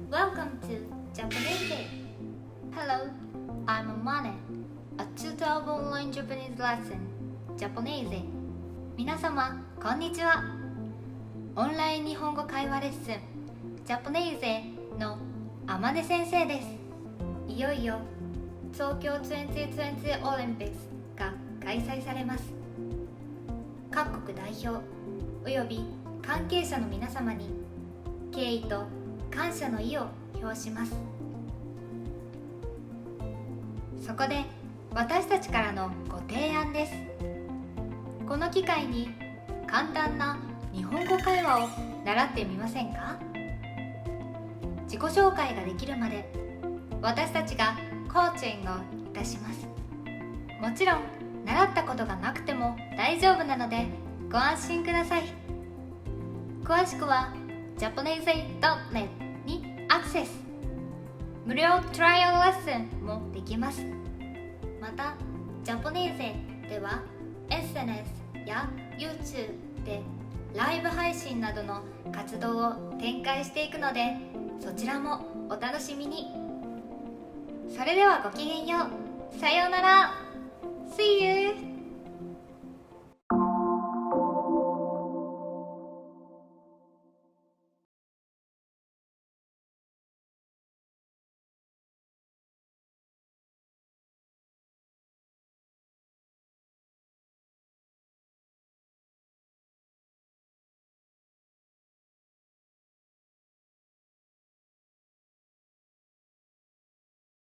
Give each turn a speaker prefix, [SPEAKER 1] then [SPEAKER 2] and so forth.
[SPEAKER 1] Welcome to Japanese. Hello, I'm Mane, a tutor of online Japanese lesson, Japanese. 皆様、こんにちは。オンライン日本語会話レッスン、Japanese のあまね先生です。いよいよ東京2020オリンピックが開催されます。各国代表および関係者の皆様に敬意と感謝の意を表します。そこで私たちからのご提案です。この機会に簡単な日本語会話を習ってみませんか？自己紹介ができるまで私たちがコーチングをいたします。もちろん習ったことがなくても大丈夫なのでご安心ください。詳しくは japanese.net にアクセス。無料トライアルレッスンもできます。また Japanese では SNS や YouTube でライブ配信などの活動を展開していくのでそちらもお楽しみに。それではごきげんよう。さようなら。See you!